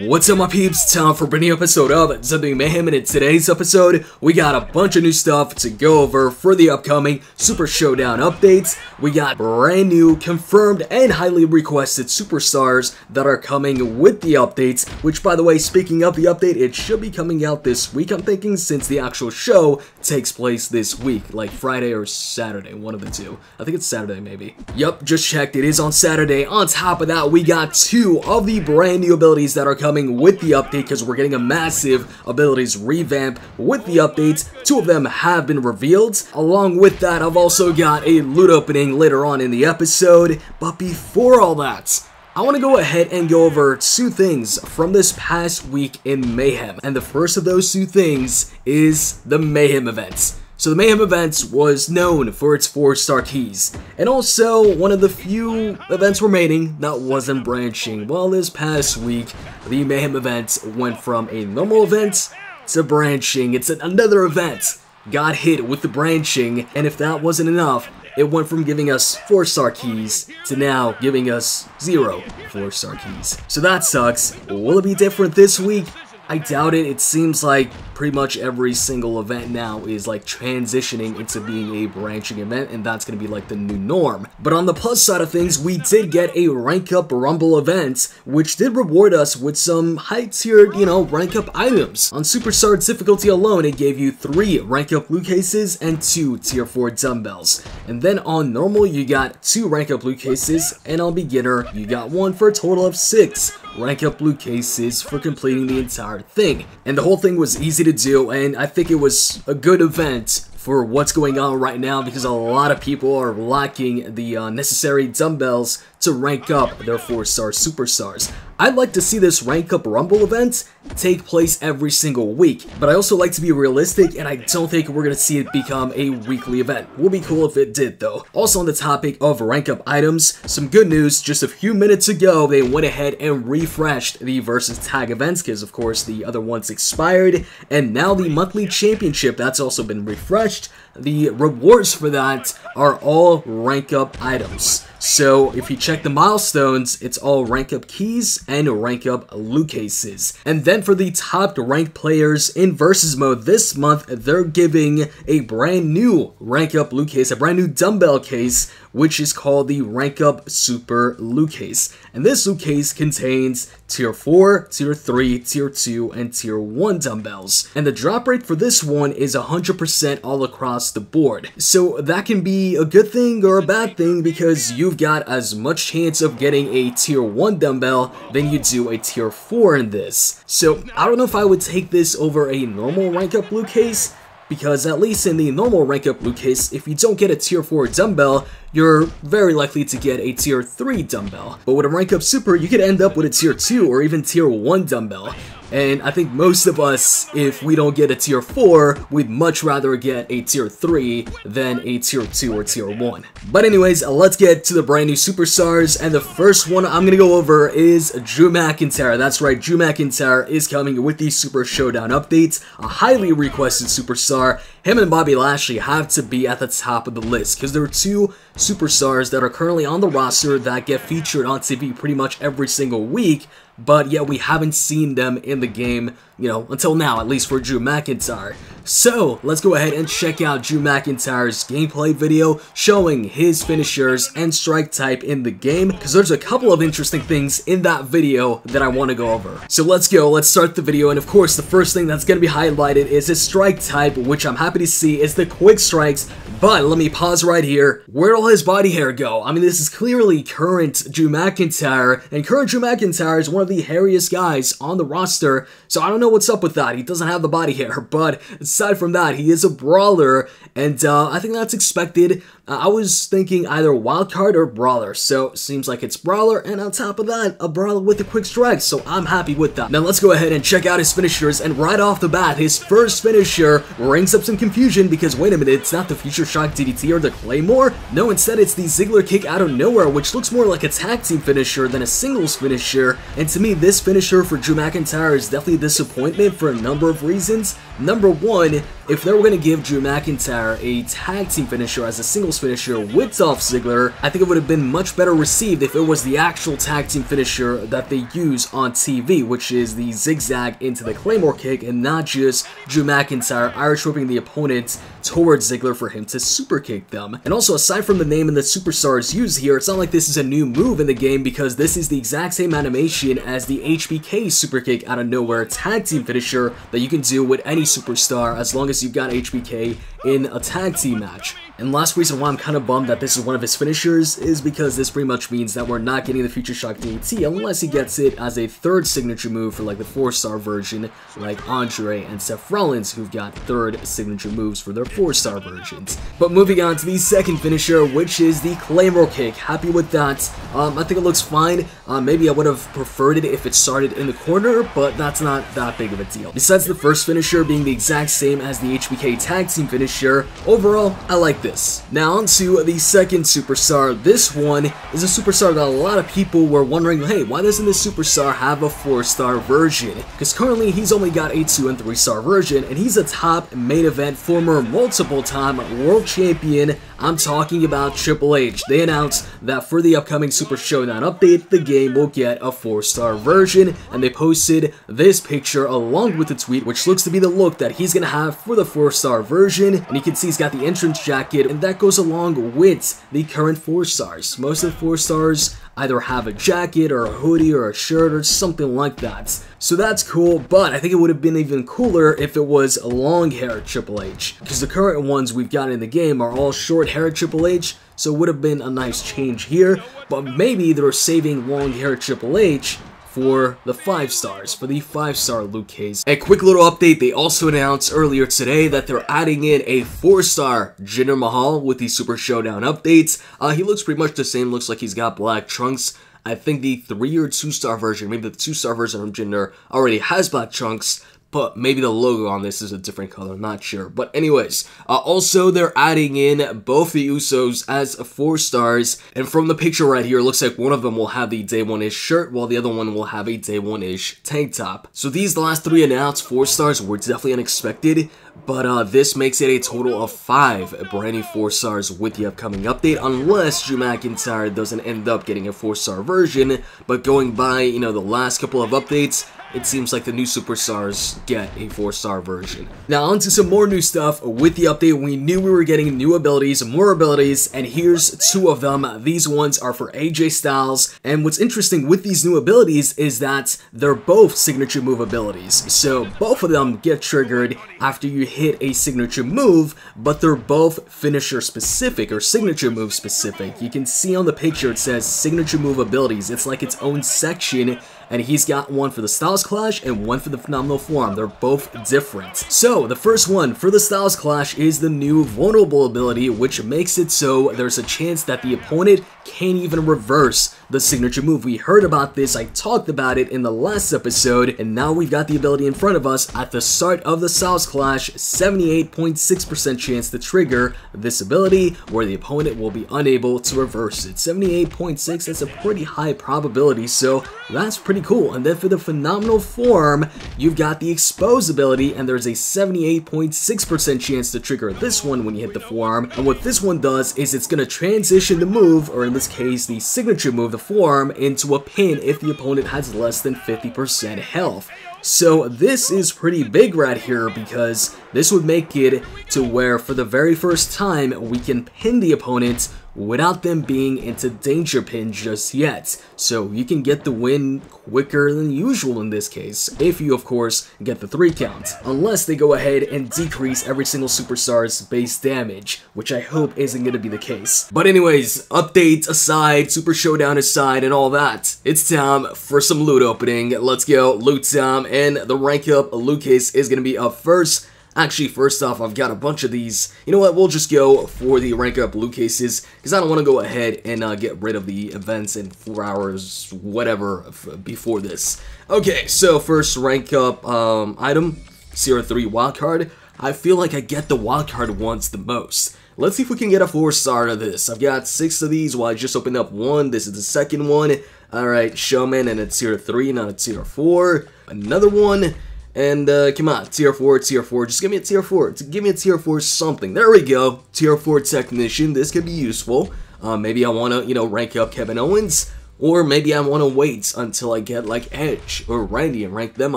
What's up my peeps, time for a brand new episode of WWE Mayhem, and in today's episode, we got a bunch of new stuff to go over for the upcoming Super Showdown updates. We got brand new, confirmed, and highly requested superstars that are coming with the updates, which by the way, speaking of the update, it should be coming out this week, I'm thinking, since the actual show takes place this week, like Friday or Saturday, one of the two. I think it's Saturday maybe. Yup, just checked, it is on Saturday. On top of that, we got two of the brand new abilities that are coming with the update, because we're getting a massive abilities revamp with the updates. Two of them have been revealed. Along with that, I've also got a loot opening later on in the episode. But before all that, I want to go ahead and go over two things from this past week in Mayhem. And the first of those two things is the Mayhem events. So the Mayhem events was known for its 4-star keys, and also one of the few events remaining that wasn't branching. Well, this past week, the Mayhem event went from a normal event to branching. It's another event got hit with the branching, and if that wasn't enough, it went from giving us 4-star keys to now giving us 0 4-star keys. So that sucks. Will it be different this week? I doubt it. It seems like pretty much every single event now is like transitioning into being a branching event, and that's going to be like the new norm. But on the plus side of things, we did get a rank up rumble event, which did reward us with some high tiered, rank up items. On superstar difficulty alone, it gave you 3 rank up loot cases and 2 tier 4 dumbbells. And then on normal, you got 2 rank up loot cases, and on beginner, you got 1 for a total of 6 rank up loot cases for completing the entire thing. And the whole thing was easy to do, and I think it was a good event for what's going on right now, because a lot of people are lacking the necessary dumbbells to rank up their 4-star superstars. I'd like to see this rank up rumble event take place every single week, but I also like to be realistic, and I don't think we're gonna see it become a weekly event. Would be cool if it did though. Also on the topic of rank up items, some good news. Just a few minutes ago, they went ahead and refreshed the versus tag events, because of course the other ones expired, and now the monthly championship, that's also been refreshed. The rewards for that are all rank up items. So if you check the milestones, it's all rank up keys and rank up loot cases. And then for the top ranked players in versus mode this month, they're giving a brand new rank up loot case, a brand new dumbbell case, which is called the rank up super loot case. And this loot case contains tier 4, tier 3, tier 2, and tier 1 dumbbells. And the drop rate for this one is 100% all across the board. So that can be a good thing or a bad thing, because you've got as much chance of getting a tier 1 dumbbell than you do a tier 4 in this. So I don't know if I would take this over a normal rank up loot case, because at least in the normal rank up loot case, if you don't get a tier 4 dumbbell, you're very likely to get a tier 3 dumbbell. But with a rank up super, you could end up with a tier 2 or even tier 1 dumbbell. And I think most of us, if we don't get a tier 4, we'd much rather get a tier 3 than a tier 2 or tier 1. But anyways, let's get to the brand new superstars, and the first one I'm gonna go over is Drew McIntyre. That's right, Drew McIntyre is coming with the Super Showdown updates, a highly requested superstar. Him and Bobby Lashley have to be at the top of the list, because there are 2 superstars that are currently on the roster that get featured on TV pretty much every single week, but yet we haven't seen them in the game, until now, at least for Drew McIntyre. So, let's go ahead and check out Drew McIntyre's gameplay video showing his finishers and strike type in the game, because there's a couple of interesting things in that video that I want to go over. So let's go, let's start the video, and of course the first thing that's going to be highlighted is his strike type, which I'm happy to see is the quick strikes. But let me pause right here. Where'd all his body hair go? I mean, this is clearly current Drew McIntyre, and current Drew McIntyre is one of the hairiest guys on the roster, so I don't know what's up with that. He doesn't have the body hair, but aside from that, he is a brawler, and I think that's expected. I was thinking either wildcard or brawler, so it seems like it's brawler, and on top of that, a brawler with a quick strike, so I'm happy with that. Now let's go ahead and check out his finishers, and right off the bat, his first finisher brings up some confusion, because wait a minute, it's not the Future Shock DDT or the Claymore? No, instead it's the Ziggler kick out of nowhere, which looks more like a tag team finisher than a singles finisher, and to me, this finisher for Drew McIntyre is definitely a disappointment for a number of reasons. Number one, if they were going to give Drew McIntyre a tag team finisher as a singles finisher with Dolph Ziggler, I think it would have been much better received if it was the actual tag team finisher that they use on TV, which is the zigzag into the Claymore kick, and not just Drew McIntyre Irish whipping the opponent towards Ziggler for him to super kick them. And also, aside from the name and the superstars used here, it's not like this is a new move in the game, because this is the exact same animation as the HBK super kick out of nowhere tag team finisher that you can do with any superstar as long as you've got HBK in a tag team match. And last reason why I'm kind of bummed that this is one of his finishers is because this pretty much means that we're not getting the Future Shock DDT unless he gets it as a third signature move for like the 4-star version, like Andre and Seth Rollins, who've got third signature moves for their 4-star versions. But moving on to the second finisher, which is the Claymore kick. Happy with that. I think it looks fine. Maybe I would have preferred it if it started in the corner, but that's not that big of a deal. Besides the first finisher being the exact same as the HBK tag team finisher, overall, I like this. Now on to the second superstar. This one is a superstar that a lot of people were wondering, hey, why doesn't this superstar have a 4-star version? Because currently he's only got a 2- and 3-star version, and he's a top main event former multiple-time world champion. I'm talking about Triple H. They announced that for the upcoming Super Showdown update, the game will get a 4-star version, and they posted this picture along with the tweet, which looks to be the look that he's gonna have for the 4-star version. And you can see he's got the entrance jacket, and that goes along with the current 4-stars. Most of the 4-stars either have a jacket or a hoodie or a shirt or something like that. So that's cool, but I think it would have been even cooler if it was long-haired Triple H, because the current ones we've got in the game are all short-haired Triple H, so it would have been a nice change here, but maybe they're saving long-haired Triple H for the 5-stars, for the 5-star Luke Cage. A quick little update, they also announced earlier today that they're adding in a 4-star Jinder Mahal with the Super Showdown updates. He looks pretty much the same, looks like he's got black trunks. I think the 3- or 2-star version, maybe the 2-star version of Jinder already has black trunks, but maybe the logo on this is a different color, not sure. But anyways, also they're adding in both the Usos as 4-stars, and from the picture right here, it looks like one of them will have the Day One-ish shirt, while the other one will have a Day One-ish tank top. So these last 3 announced 4-stars were definitely unexpected, but this makes it a total of 5 brand new 4-stars with the upcoming update, unless Drew McIntyre doesn't end up getting a 4-star version. But going by, you know, the last couple of updates, it seems like the new superstars get a 4-star version. Now on to some more new stuff. With the update, we knew we were getting new abilities, more abilities, and here's 2 of them. These ones are for AJ Styles, and what's interesting with these new abilities is that they're both signature move abilities. So both of them get triggered after you hit a signature move, but they're both finisher specific or signature move specific. You can see on the picture it says signature move abilities. It's like its own section, and he's got one for the Styles Clash and one for the Phenomenal Forearm. They're both different. So the first one for the Styles Clash is the new vulnerable ability, which makes it so there's a chance that the opponent can't even reverse the signature move. We heard about this, I talked about it in the last episode, and now we've got the ability in front of us. At the start of the Styles Clash, 78.6% chance to trigger this ability, where the opponent will be unable to reverse it. 78.6, that's a pretty high probability, so that's pretty cool. And then for the Phenomenal Form, you've got the Expose ability, and there's a 78.6% chance to trigger this one when you hit the forearm. And what this one does is it's going to transition the move, or in this case the signature move, the forearm, into a pin if the opponent has less than 50% health. So this is pretty big right here, because this would make it to where for the very first time we can pin the opponent without them being into danger pin just yet. So you can get the win quicker than usual in this case, if you of course get the 3 count. Unless they go ahead and decrease every single superstar's base damage, which I hope isn't going to be the case. But anyways, updates aside, Super Showdown aside and all that, it's time for some loot opening. Let's go, loot time, and the rank up loot case is going to be up first. Actually, first off, I've got a bunch of these. You know what, we'll just go for the rank up loot cases, because I don't want to go ahead and get rid of the events in 4 hours, whatever, before this. Okay, so first rank up item, Sierra 3 wildcard. I feel like I get the wildcard ones the most. Let's see if we can get a 4-star out of this. I've got 6 of these, while I just opened up 1. This is the second one. Alright, Showman, and it's Tier 3, not a Tier 4. Another one. And come on, tier 4, just give me a tier 4, give me a tier 4 something. There we go, tier 4 technician, this could be useful. Maybe I want to, you know, rank up Kevin Owens, or maybe I want to wait until I get like Edge or Randy and rank them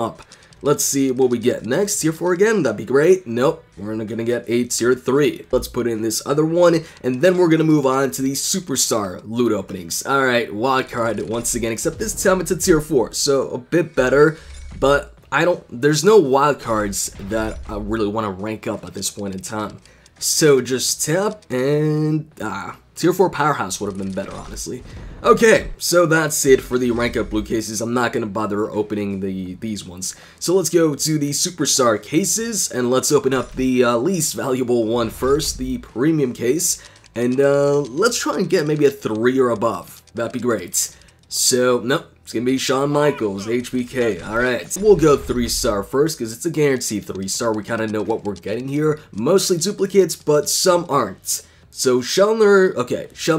up. Let's see what we get next. Tier 4 again, that'd be great. Nope, we're gonna get a tier 3. Let's put in this other one, and then we're gonna move on to the superstar loot openings. Alright, wildcard once again, except this time it's a tier 4, so a bit better, but there's no wildcards that I really want to rank up at this point in time. So just tap and, tier 4 powerhouse would have been better, honestly. Okay, so that's it for the rank up blue cases. I'm not going to bother opening these ones. So let's go to the superstar cases, and let's open up the least valuable one first, the premium case. And let's try and get maybe a 3 or above. That'd be great. So, nope. It's gonna be Shawn Michaels, HBK. Alright, we'll go 3-star first because it's a guaranteed 3-star. We kind of know what we're getting here. Mostly duplicates, but some aren't. So, Shawn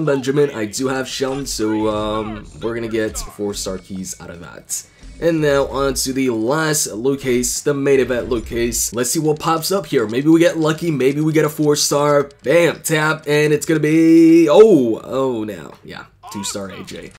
Benjamin, I do have Shawn, so we're gonna get 4-star keys out of that. And now on to the last loot case, the main event loot case. Let's see what pops up here. Maybe we get lucky, maybe we get a 4-star. Bam, tap, and it's gonna be, oh, now, yeah, 2-star AJ.